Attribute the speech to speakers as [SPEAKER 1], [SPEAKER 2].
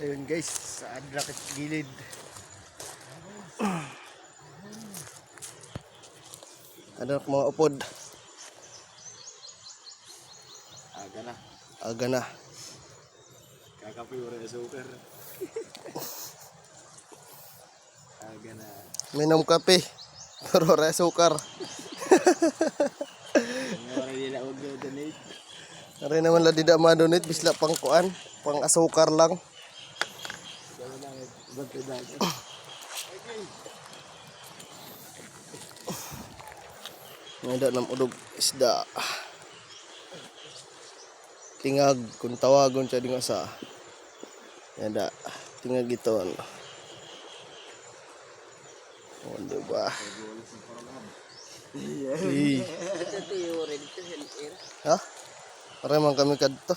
[SPEAKER 1] Ayun guys, sa adrakit gilid. Ano mga upod?
[SPEAKER 2] Aga na.
[SPEAKER 1] Aga na.
[SPEAKER 2] Kakape wala na sugar. Aga na.
[SPEAKER 1] Minom kape. Pero wala sukar.
[SPEAKER 2] Wala nila huwag na donate.
[SPEAKER 1] Rin naman lang tidak ma-donate. Bisla pang kuan. Pang asukar lang.
[SPEAKER 2] Gawin lang. Ibang pedagay.
[SPEAKER 1] Ngada ng udog isda. Tingag kung tawagon siya dinga sa. Ngada tingag iton. Oh, diba?
[SPEAKER 2] Iya.
[SPEAKER 1] Eh.
[SPEAKER 2] Ito yung ready to hell air.
[SPEAKER 1] Ha? Para man kami kadto.